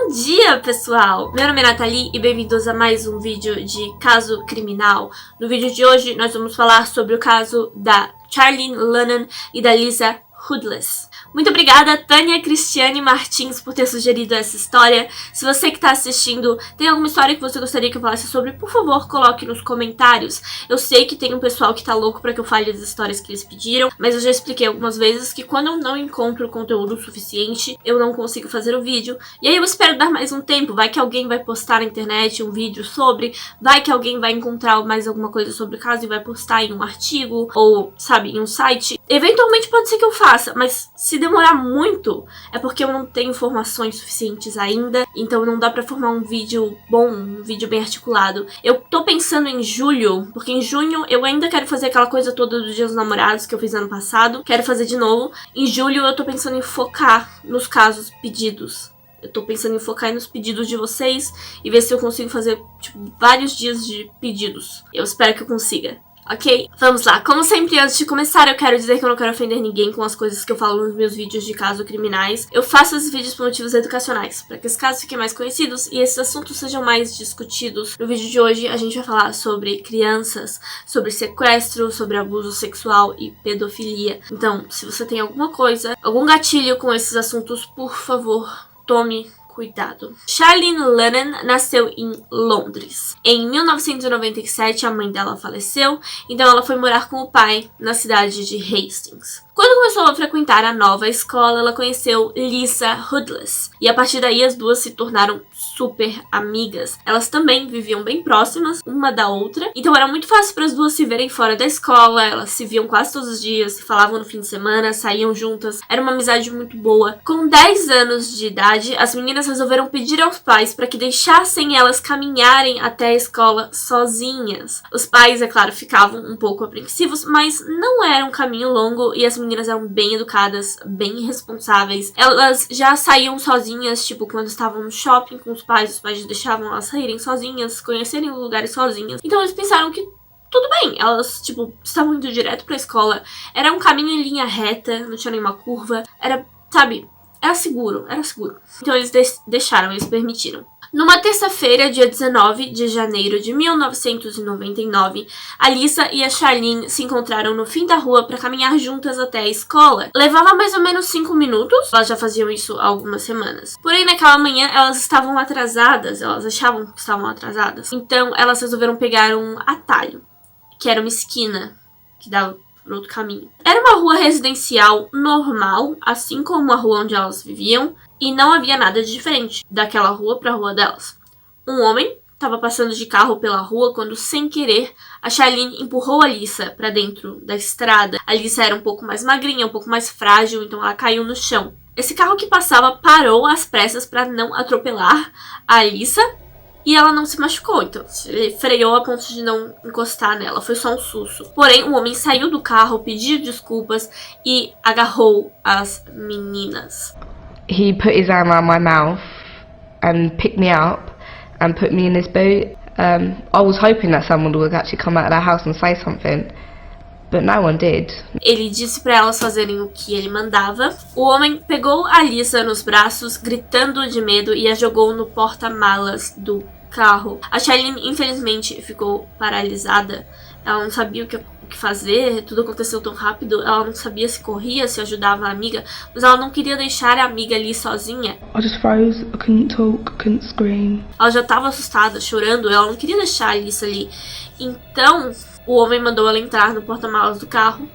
Bom dia, pessoal! Meu nome é Nathalie e bem-vindos a mais um vídeo de caso criminal. No vídeo de hoje, nós vamos falar sobre o caso da Charlene Lennon e da Lisa Hoodless. Muito obrigada, Tânia Cristiane Martins, por ter sugerido essa história. Se você que está assistindo tem alguma história que você gostaria que eu falasse sobre, por favor, coloque nos comentários. Eu sei que tem um pessoal que tá louco para que eu fale as histórias que eles pediram, mas eu já expliquei algumas vezes que quando eu não encontro conteúdo suficiente, eu não consigo fazer o vídeo. E aí eu espero dar mais um tempo, vai que alguém vai postar na internet um vídeo sobre, vai que alguém vai encontrar mais alguma coisa sobre o caso e vai postar em um artigo, ou, sabe, em um site. Eventualmente pode ser que eu faça, mas se demorar muito, é porque eu não tenho informações suficientes ainda, então não dá pra formar um vídeo bom, um vídeo bem articulado. Eu tô pensando em julho, porque em junho eu ainda quero fazer aquela coisa toda dos Dia dos Namorados que eu fiz ano passado, quero fazer de novo. Em julho eu tô pensando em focar nos casos pedidos. Eu tô pensando em focar nos pedidos de vocês e ver se eu consigo fazer, tipo, vários dias de pedidos. Eu espero que eu consiga. Ok? Vamos lá. Como sempre, antes de começar, eu quero dizer que eu não quero ofender ninguém com as coisas que eu falo nos meus vídeos de casos criminais. Eu faço esses vídeos por motivos educacionais, para que esses casos fiquem mais conhecidos e esses assuntos sejam mais discutidos. No vídeo de hoje, a gente vai falar sobre crianças, sobre sequestro, sobre abuso sexual e pedofilia. Então, se você tem alguma coisa, algum gatilho com esses assuntos, por favor, tome cuidado. Charlene Lennon nasceu em Londres. Em 1997, a mãe dela faleceu, então ela foi morar com o pai na cidade de Hastings. Quando começou a frequentar a nova escola, ela conheceu Lisa Hoodless. E a partir daí as duas se tornaram super amigas. Elas também viviam bem próximas uma da outra, então era muito fácil para as duas se verem fora da escola. Elas se viam quase todos os dias, se falavam no fim de semana, saíam juntas. Era uma amizade muito boa. Com 10 anos de idade, as meninas resolveram pedir aos pais para que deixassem elas caminharem até a escola sozinhas. Os pais, é claro, ficavam um pouco apreensivos, mas não era um caminho longo e as meninas eram bem educadas, bem responsáveis. Elas já saíam sozinhas, tipo, quando estavam no shopping com os pais deixavam elas saírem sozinhas, conhecerem os lugares sozinhas. Então eles pensaram que tudo bem, elas, tipo, estavam indo direto pra escola. Era um caminho em linha reta, não tinha nenhuma curva. Era, sabe, era seguro, era seguro. Então eles deixaram, eles permitiram. Numa terça-feira, dia 19 de janeiro de 1999, a Lisa e a Charlene se encontraram no fim da rua para caminhar juntas até a escola. Levava mais ou menos 5 minutos, elas já faziam isso há algumas semanas. Porém, naquela manhã, elas estavam atrasadas, elas achavam que estavam atrasadas. Então, elas resolveram pegar um atalho, que era uma esquina que dava por outro caminho. Era uma rua residencial normal, assim como a rua onde elas viviam, e não havia nada de diferente daquela rua para a rua delas. Um homem estava passando de carro pela rua quando, sem querer, a Charlene empurrou a Lisa para dentro da estrada. A Lisa era um pouco mais magrinha, um pouco mais frágil, então ela caiu no chão. Esse carro que passava parou às pressas para não atropelar a Lisa e ela não se machucou, então ele freou a ponto de não encostar nela, foi só um susto. Porém, o homem saiu do carro, pediu desculpas e agarrou as meninas. He put his arm around my mouth and picked me up and put me in his boot. I was hoping that someone would actually come out of their house and say something, but no one did. Ele disse para elas fazerem o que ele mandava. O homem pegou a Lisa nos braços, gritando de medo, e a jogou no porta-malas do carro. A Charlene, infelizmente, ficou paralisada. Ela não sabia o que fazer, tudo aconteceu tão rápido. Ela não sabia se corria, se ajudava a amiga, mas ela não queria deixar a amiga ali sozinha. I just froze, I couldn't talk, I couldn't scream. Ela já estava assustada, chorando, ela não queria deixar a Lisa ali. Então, o homem mandou ela entrar no porta-malas do carro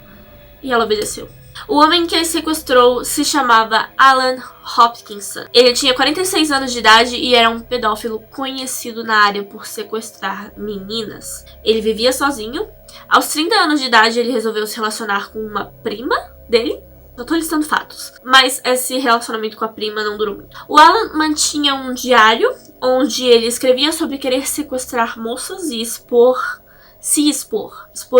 e ela obedeceu. O homem que a sequestrou se chamava Alan Hopkinson. Ele tinha 46 anos de idade e era um pedófilo conhecido na área por sequestrar meninas. Ele vivia sozinho. Aos 30 anos de idade, ele resolveu se relacionar com uma prima dele. Eu tô listando fatos. Mas esse relacionamento com a prima não durou muito. O Alan mantinha um diário onde ele escrevia sobre querer sequestrar moças e expor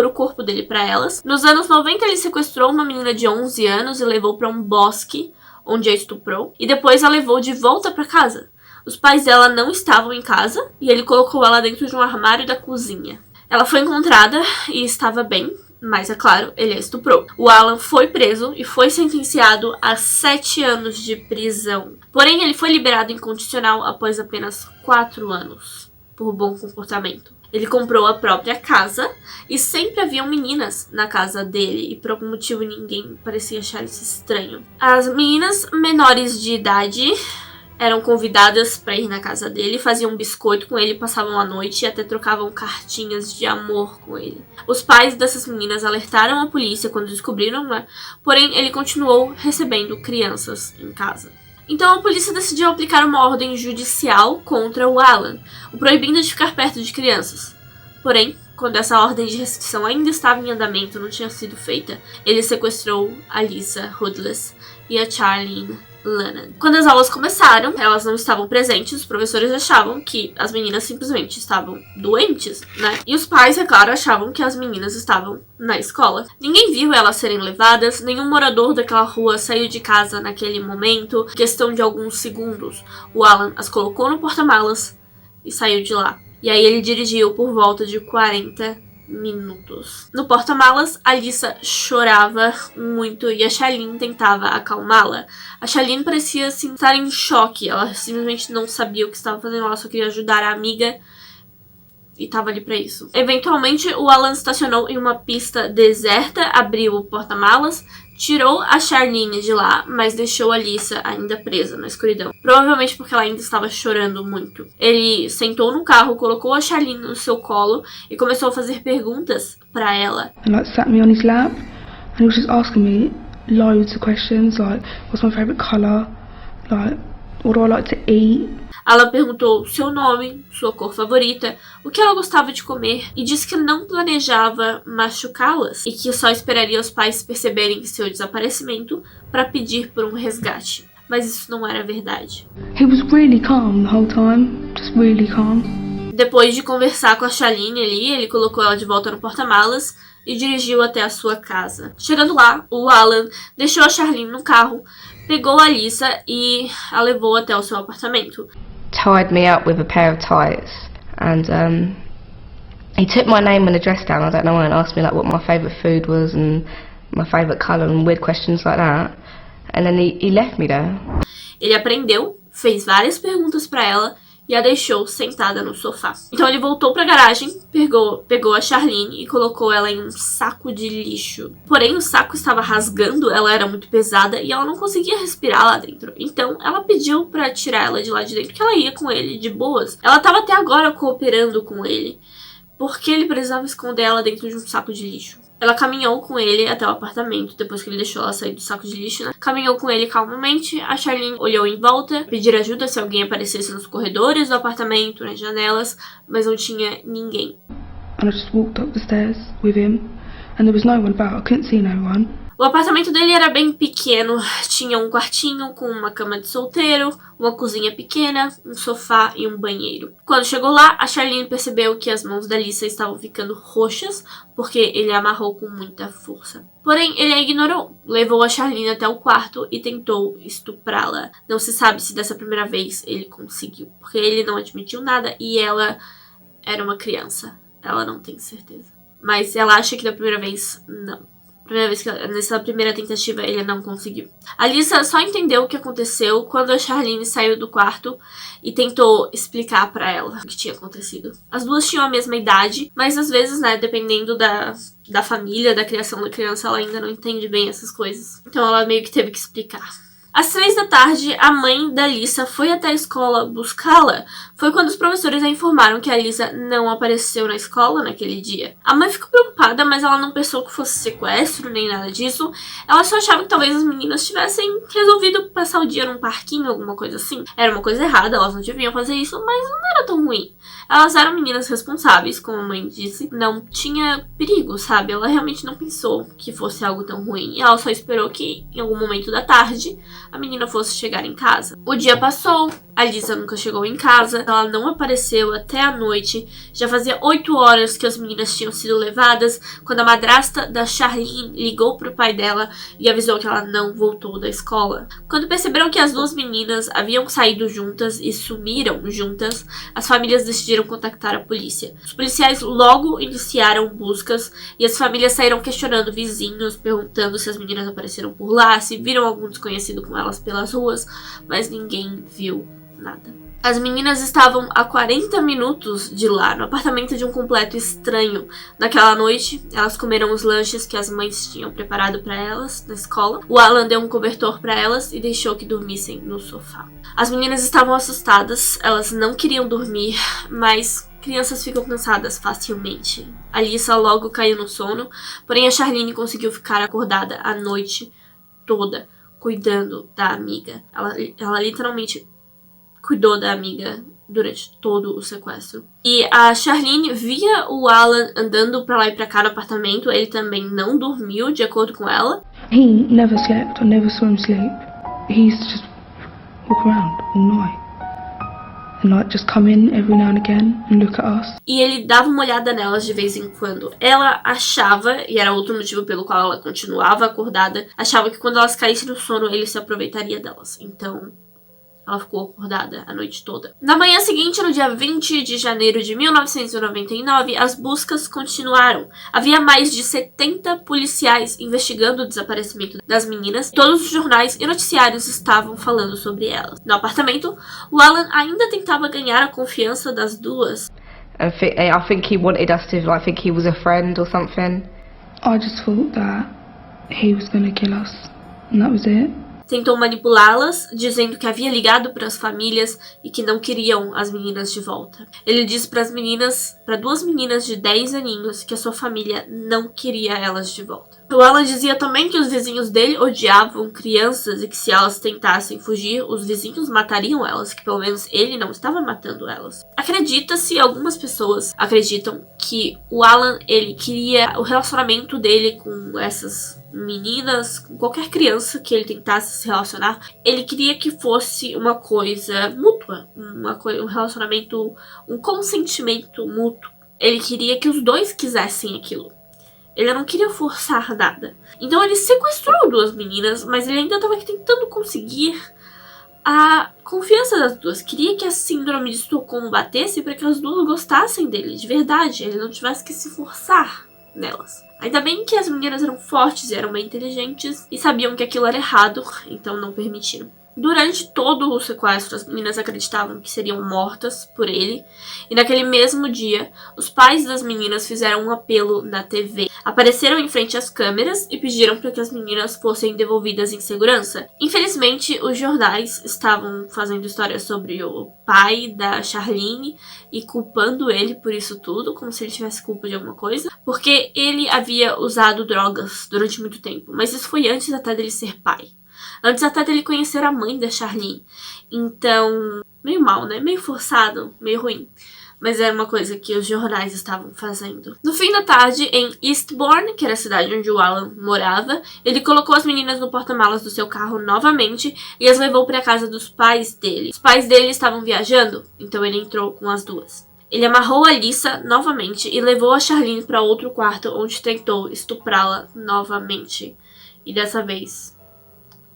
o corpo dele para elas. Nos anos 90, ele sequestrou uma menina de 11 anos e levou para um bosque, onde a estuprou, e depois a levou de volta para casa. Os pais dela não estavam em casa e ele colocou ela dentro de um armário da cozinha. Ela foi encontrada e estava bem, mas é claro, ele a estuprou. O Alan foi preso e foi sentenciado a 7 anos de prisão. Porém, ele foi liberado incondicional após apenas 4 anos, por bom comportamento. Ele comprou a própria casa e sempre haviam meninas na casa dele e por algum motivo ninguém parecia achar isso estranho. As meninas menores de idade eram convidadas para ir na casa dele, faziam um biscoito com ele, passavam a noite e até trocavam cartinhas de amor com ele. Os pais dessas meninas alertaram a polícia quando descobriram, né? Porém, ele continuou recebendo crianças em casa. Então a polícia decidiu aplicar uma ordem judicial contra o Alan, o proibindo de ficar perto de crianças. Porém, quando essa ordem de restrição ainda estava em andamento, não tinha sido feita, ele sequestrou a Lisa Hoodless e a Charlene Lannan. Quando as aulas começaram, elas não estavam presentes, os professores achavam que as meninas simplesmente estavam doentes, né? E os pais, é claro, achavam que as meninas estavam na escola. Ninguém viu elas serem levadas, nenhum morador daquela rua saiu de casa naquele momento. Em questão de alguns segundos, o Alan as colocou no porta-malas e saiu de lá. E aí ele dirigiu por volta de 40 minutos. No porta-malas, a Lisa chorava muito e a Charlene tentava acalmá-la. A Charlene parecia assim, estar em choque. Ela simplesmente não sabia o que estava fazendo, ela só queria ajudar a amiga e estava ali para isso. Eventualmente, o Alan estacionou em uma pista deserta, abriu o porta-malas, tirou a Charlene de lá, mas deixou a Lisa ainda presa na escuridão. Provavelmente porque ela ainda estava chorando muito. Ele sentou no carro, colocou a Charlene no seu colo e começou a fazer perguntas para ela. And sat me on his lap and he was just asking me loads of questions like what's my favorite color, like what do I like to eat. Ela perguntou seu nome, sua cor favorita, o que ela gostava de comer e disse que não planejava machucá-las e que só esperaria os pais perceberem seu desaparecimento para pedir por um resgate. Mas isso não era verdade. He was really calm the whole time, just really calm. Depois de conversar com a Charlene ali, ele colocou ela de volta no porta-malas e dirigiu até a sua casa. Chegando lá, o Alan deixou a Charlene no carro, pegou a Lisa e a levou até o seu apartamento. Tied me up with a pair of tights and he took my name and address down, I don't know, and asked me like what my favourite food was and my favourite colour and weird questions like that, and then he left me there. Ele aprendeu, fez várias perguntas para ela e a deixou sentada no sofá. Então ele voltou pra garagem, pegou a Charlene e colocou ela em um saco de lixo. Porém, o saco estava rasgando, ela era muito pesada e ela não conseguia respirar lá dentro. Então ela pediu pra tirar ela de lá de dentro, que ela ia com ele de boas. Ela estava até agora cooperando com ele, porque ele precisava esconder ela dentro de um saco de lixo. Ela caminhou com ele até o apartamento, depois que ele deixou ela sair do saco de lixo, né? Caminhou com ele calmamente, a Charlene olhou em volta, pedir ajuda se alguém aparecesse nos corredores do apartamento, nas janelas, mas não tinha ninguém. And I just walked up the stairs with him, and there was no one about, I couldn't see no one. O apartamento dele era bem pequeno, tinha um quartinho com uma cama de solteiro, uma cozinha pequena, um sofá e um banheiro. Quando chegou lá, a Charlene percebeu que as mãos da Lisa estavam ficando roxas, porque ele a amarrou com muita força. Porém, ele a ignorou, levou a Charlene até o quarto e tentou estuprá-la. Não se sabe se dessa primeira vez ele conseguiu, porque ele não admitiu nada e ela era uma criança. Ela não tem certeza. Mas ela acha que da primeira vez, não. Nessa primeira tentativa ele não conseguiu. A Lisa só entendeu o que aconteceu quando a Charlene saiu do quarto e tentou explicar pra ela o que tinha acontecido. As duas tinham a mesma idade, mas às vezes, né, dependendo da família, da criação da criança, ela ainda não entende bem essas coisas. Então ela meio que teve que explicar. Às 3 da tarde, a mãe da Lisa foi até a escola buscá-la. Foi quando os professores a informaram que a Lisa não apareceu na escola naquele dia. A mãe ficou preocupada, mas ela não pensou que fosse sequestro nem nada disso. Ela só achava que talvez as meninas tivessem resolvido passar o dia num parquinho, alguma coisa assim. Era uma coisa errada, elas não deviam fazer isso, mas não era tão ruim. Elas eram meninas responsáveis, como a mãe disse. Não tinha perigo, sabe? Ela realmente não pensou que fosse algo tão ruim. E ela só esperou que, em algum momento da tarde, a menina fosse chegar em casa. O dia passou, A Lisa nunca chegou em casa, ela não apareceu até a noite. Já fazia 8 horas que as meninas tinham sido levadas quando a madrasta da Charlene ligou pro pai dela e avisou que ela não voltou da escola. Quando perceberam que as duas meninas haviam saído juntas e sumiram juntas, as famílias decidiram contactar a polícia. Os policiais logo iniciaram buscas e as famílias saíram questionando vizinhos, perguntando se as meninas apareceram por lá, se viram algum desconhecido com elas pelas ruas, mas ninguém viu nada. As meninas estavam a 40 minutos de lá, no apartamento de um completo estranho. Naquela noite, elas comeram os lanches que as mães tinham preparado para elas na escola. O Alan deu um cobertor para elas e deixou que dormissem no sofá. As meninas estavam assustadas, elas não queriam dormir, mas crianças ficam cansadas facilmente. A Lisa logo caiu no sono, porém a Charlene conseguiu ficar acordada a noite toda, cuidando da amiga. Ela literalmente cuidou da amiga durante todo o sequestro. E a Charlene via o Alan andando pra lá e pra cá no apartamento. Ele também não dormiu, de acordo com ela. He never slept. I never saw him sleep. He used to just walk around all night. And like just come in every now and again and look at us. E ele dava uma olhada nelas de vez em quando. Ela achava, e era outro motivo pelo qual ela continuava acordada, achava que quando elas caíssem no sono, ele se aproveitaria delas. Então ela ficou acordada a noite toda. Na manhã seguinte, no dia 20 de janeiro de 1999, as buscas continuaram. Havia mais de 70 policiais investigando o desaparecimento das meninas. Todos os jornais e noticiários estavam falando sobre elas. No apartamento, o Alan ainda tentava ganhar a confiança das duas. I think he wanted us to like think he was a friend or something. I just thought that he was gonna kill us, and that was it. Tentou manipulá-las, dizendo que havia ligado para as famílias e que não queriam as meninas de volta. Ele disse para duas meninas de 10 aninhos, que a sua família não queria elas de volta. O Alan dizia também que os vizinhos dele odiavam crianças e que se elas tentassem fugir, os vizinhos matariam elas, que pelo menos ele não estava matando elas. Acredita-se, algumas pessoas acreditam que o Alan, ele queria o relacionamento dele com essas meninas, com qualquer criança que ele tentasse se relacionar, ele queria que fosse uma coisa mútua, um relacionamento, um consentimento mútuo. Ele queria que os dois quisessem aquilo. Ele não queria forçar nada. Então ele sequestrou duas meninas, mas ele ainda estava tentando conseguir a confiança das duas. Queria que a síndrome de Estocolmo batesse para que as duas gostassem dele, de verdade. Ele não tivesse que se forçar nelas. Ainda bem que as meninas eram fortes e eram bem inteligentes e sabiam que aquilo era errado, então não permitiram. Durante todo o sequestro, as meninas acreditavam que seriam mortas por ele, e naquele mesmo dia, os pais das meninas fizeram um apelo na TV. Apareceram em frente às câmeras e pediram para que as meninas fossem devolvidas em segurança. Infelizmente, os jornais estavam fazendo histórias sobre o pai da Charlene e culpando ele por isso tudo, como se ele tivesse culpa de alguma coisa, porque ele havia usado drogas durante muito tempo, mas isso foi antes até dele ser pai. Antes até dele conhecer a mãe da Charlene. Então, meio mal, né? Meio forçado, meio ruim. Mas era uma coisa que os jornais estavam fazendo. No fim da tarde, em Eastbourne, que era a cidade onde o Alan morava, ele colocou as meninas no porta-malas do seu carro novamente e as levou para a casa dos pais dele. Os pais dele estavam viajando, então ele entrou com as duas. Ele amarrou a Lisa novamente e levou a Charlene para outro quarto, onde tentou estuprá-la novamente. E dessa vez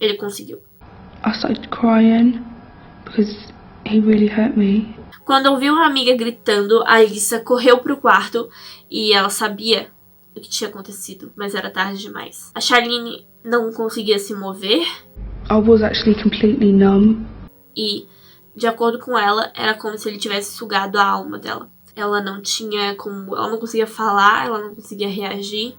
ele conseguiu. I started crying because he really hurt me. Quando ouviu a amiga gritando, a Lisa correu pro quarto e ela sabia o que tinha acontecido, mas era tarde demais. A Charlene não conseguia se mover. I was actually completely numb. E, de acordo com ela, era como se ele tivesse sugado a alma dela. Ela não conseguia falar, ela não conseguia reagir.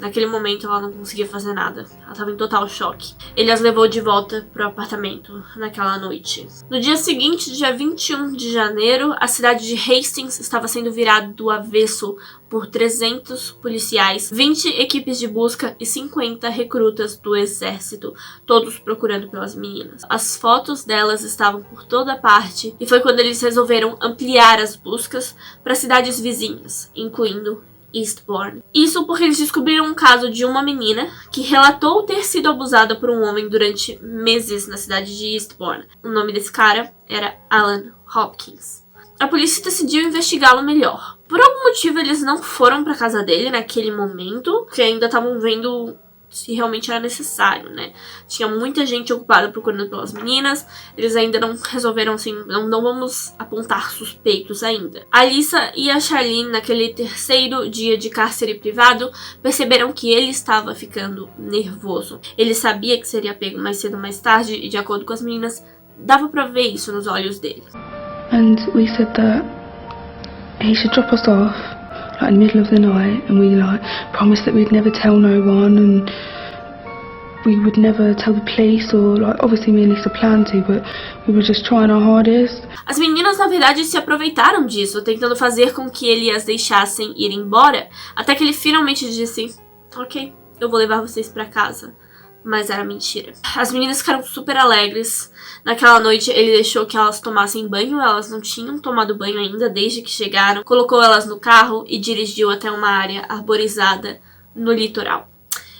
Naquele momento ela não conseguia fazer nada. Ela estava em total choque. Ele as levou de volta pro apartamento naquela noite. No dia seguinte, dia 21 de janeiro, a cidade de Hastings estava sendo virada do avesso por 300 policiais, 20 equipes de busca e 50 recrutas do exército, todos procurando pelas meninas. As fotos delas estavam por toda parte e foi quando eles resolveram ampliar as buscas para cidades vizinhas, incluindo Eastbourne. Isso porque eles descobriram um caso de uma menina que relatou ter sido abusada por um homem durante meses na cidade de Eastbourne. O nome desse cara era Alan Hopkins. A polícia decidiu investigá-lo melhor. Por algum motivo eles não foram para casa dele naquele momento, porque ainda estavam vendo se realmente era necessário, né? Tinha muita gente ocupada procurando pelas meninas, eles ainda não resolveram assim, não vamos apontar suspeitos ainda. A Alyssa e a Charlene, naquele terceiro dia de cárcere privado, perceberam que ele estava ficando nervoso. Ele sabia que seria pego mais cedo ou mais tarde, e de acordo com as meninas, dava pra ver isso nos olhos dele. And we said that he should drop us off like in the middle of the night, and we like promised that we'd never tell no one, and we would never tell the police, or like obviously me and Lisa planned to, but we were just trying our hardest. As meninas, na verdade, se aproveitaram disso, tentando fazer com que ele as deixassem ir embora, até que ele finalmente disse: ok, eu vou levar vocês pra casa. Mas era mentira. As meninas ficaram super alegres. Naquela noite ele deixou que elas tomassem banho. Elas não tinham tomado banho ainda desde que chegaram. Colocou elas no carro e dirigiu até uma área arborizada no litoral.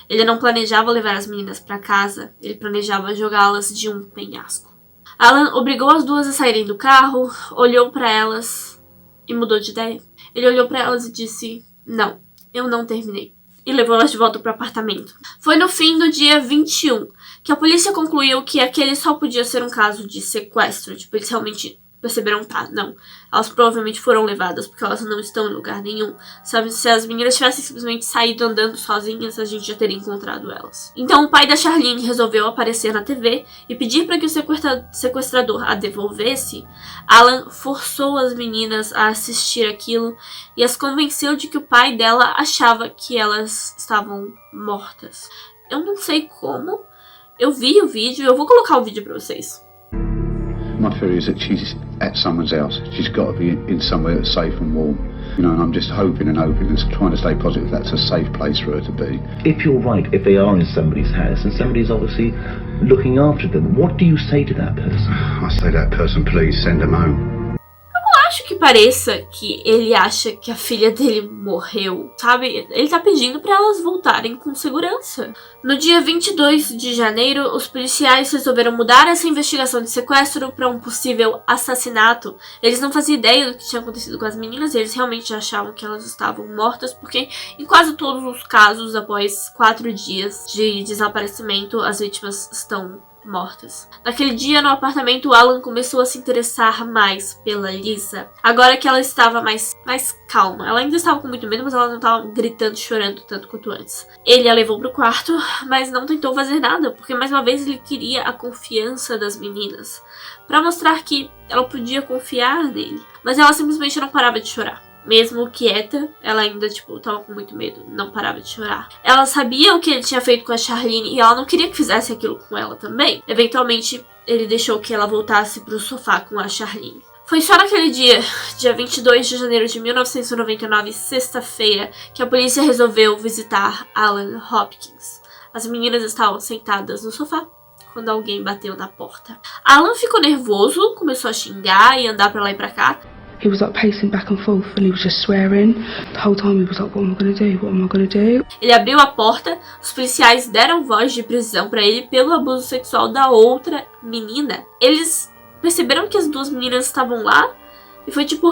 Ele não planejava levar as meninas para casa. Ele planejava jogá-las de um penhasco. Alan obrigou as duas a saírem do carro, olhou para elas e mudou de ideia. Ele olhou para elas e disse: não, eu não terminei. E levou elas de volta para o apartamento. Foi no fim do dia 21 que a polícia concluiu que aquele só podia ser um caso de sequestro. Tipo, eles realmente perceberam, não. Elas provavelmente foram levadas porque elas não estão em lugar nenhum. Sabe, se as meninas tivessem simplesmente saído andando sozinhas, a gente já teria encontrado elas. Então o pai da Charlene resolveu aparecer na TV e pedir para que o sequestrador a devolvesse. Alan forçou as meninas a assistir aquilo e as convenceu de que o pai dela achava que elas estavam mortas. Eu não sei como. Eu vi o vídeo, eu vou colocar o vídeo pra vocês. My theory is that she's at someone's house. She's got to be in somewhere that's safe and warm. You know, and I'm just hoping and trying to stay positive that's a safe place for her to be. If you're right, if they are in somebody's house and somebody's obviously looking after them, what do you say to that person? I say that person, please send them home. Acho que pareça que ele acha que a filha dele morreu, sabe? Ele tá pedindo pra elas voltarem com segurança. No dia 22 de janeiro, os policiais resolveram mudar essa investigação de sequestro para um possível assassinato. Eles não faziam ideia do que tinha acontecido com as meninas, eles realmente achavam que elas estavam mortas, porque em quase todos os casos, após 4 dias de desaparecimento, as vítimas estão mortas. Naquele dia, no apartamento, Alan começou a se interessar mais pela Lisa. Agora que ela estava mais calma. Ela ainda estava com muito medo, mas ela não estava gritando, chorando tanto quanto antes. Ele a levou pro quarto, mas não tentou fazer nada, porque mais uma vez ele queria a confiança das meninas, para mostrar que ela podia confiar nele. Mas ela simplesmente não parava de chorar. Mesmo quieta, ela ainda, tava com muito medo, não parava de chorar. Ela sabia o que ele tinha feito com a Charlene e ela não queria que fizesse aquilo com ela também. Eventualmente, ele deixou que ela voltasse pro sofá com a Charlene. Foi só naquele dia 22 de janeiro de 1999, sexta-feira, que a polícia resolveu visitar Alan Hopkins. As meninas estavam sentadas no sofá quando alguém bateu na porta. Alan ficou nervoso, começou a xingar e andar pra lá e pra cá. He was like pacing back and forth and he was just swearing. The whole time he was like, what am I gonna do? What am I gonna do? Ele abriu a porta, os policiais deram voz de prisão pra ele pelo abuso sexual da outra menina. Eles perceberam que as duas meninas estavam lá e foi tipo,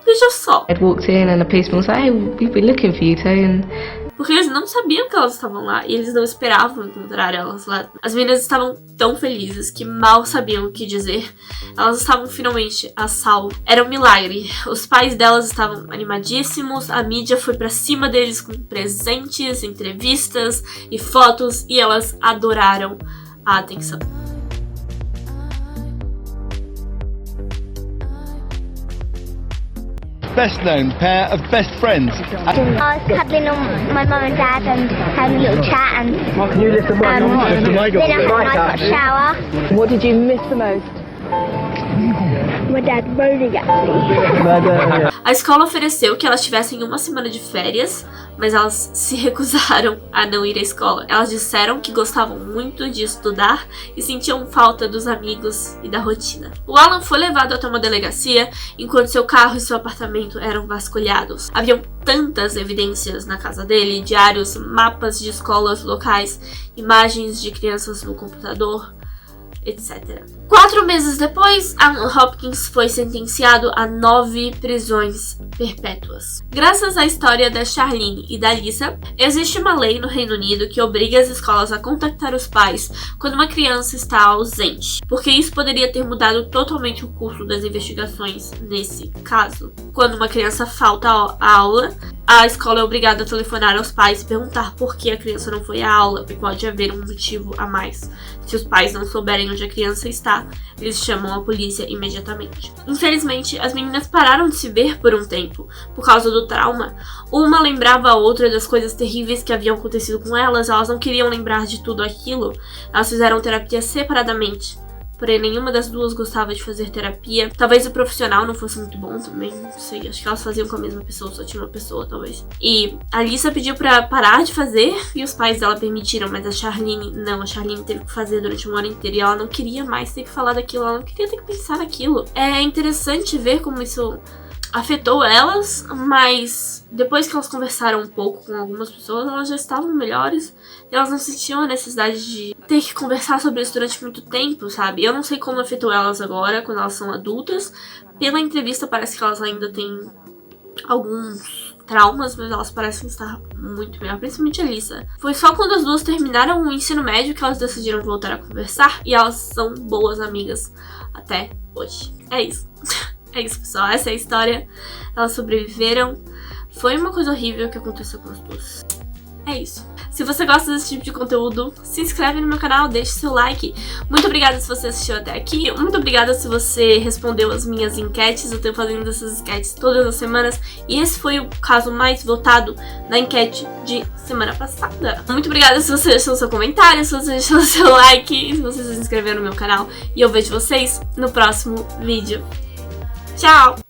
veja só. I'd walked in and the policeman was like, hey, we've been looking for you too. And porque eles não sabiam que elas estavam lá e eles não esperavam encontrar elas lá. As meninas estavam tão felizes que mal sabiam o que dizer. Elas estavam finalmente a salvo. Era um milagre. Os pais delas estavam animadíssimos, a mídia foi pra cima deles com presentes, entrevistas e fotos e elas adoraram a atenção. Best known pair of best friends. I was cuddling on my mum and dad and having a little chat and Can you lift the mic? then I had a nice hot shower. What did you miss the most? my dad moaning at me. A escola ofereceu que elas tivessem uma semana de férias, mas elas se recusaram a não ir à escola. Elas disseram que gostavam muito de estudar e sentiam falta dos amigos e da rotina. O Alan foi levado até uma delegacia enquanto seu carro e seu apartamento eram vasculhados. Haviam tantas evidências na casa dele, diários, mapas de escolas locais, imagens de crianças no computador, etc. 4 meses depois, Alan Hopkins foi sentenciado a 9 prisões perpétuas. Graças à história da Charlene e da Lisa, existe uma lei no Reino Unido que obriga as escolas a contactar os pais quando uma criança está ausente, porque isso poderia ter mudado totalmente o curso das investigações nesse caso. Quando uma criança falta à aula, a escola é obrigada a telefonar aos pais e perguntar por que a criança não foi à aula, porque pode haver um motivo a mais. Se os pais não souberem onde a criança está, eles chamam a polícia imediatamente. Infelizmente, as meninas pararam de se ver por um tempo, por causa do trauma. Uma lembrava a outra das coisas terríveis que haviam acontecido com elas não queriam lembrar de tudo aquilo. Elas fizeram terapia separadamente. Porém, nenhuma das duas gostava de fazer terapia. Talvez o profissional não fosse muito bom também, não sei. Acho que elas faziam com a mesma pessoa, só tinha uma pessoa, talvez. E a Lisa pediu pra parar de fazer e os pais dela permitiram, mas a Charlene não. A Charlene teve que fazer durante um ano inteiro e ela não queria mais ter que falar daquilo, ela não queria ter que pensar naquilo. É interessante ver como isso afetou elas, mas depois que elas conversaram um pouco com algumas pessoas, elas já estavam melhores e elas não sentiam a necessidade de ter que conversar sobre isso durante muito tempo, sabe? Eu não sei como afetou elas agora, quando elas são adultas. Pela entrevista parece que elas ainda têm alguns traumas, mas elas parecem estar muito melhor, principalmente a Lisa. Foi só quando as duas terminaram o ensino médio que elas decidiram voltar a conversar e elas são boas amigas até hoje. É isso. É isso, pessoal. Essa é a história. Elas sobreviveram. Foi uma coisa horrível que aconteceu com as duas. É isso. Se você gosta desse tipo de conteúdo, se inscreve no meu canal, deixe seu like. Muito obrigada se você assistiu até aqui. Muito obrigada se você respondeu as minhas enquetes. Eu tenho fazendo essas enquetes todas as semanas. E esse foi o caso mais votado na enquete de semana passada. Muito obrigada se você deixou seu comentário, se você deixou seu like, se você se inscreveu no meu canal. E eu vejo vocês no próximo vídeo. Tchau!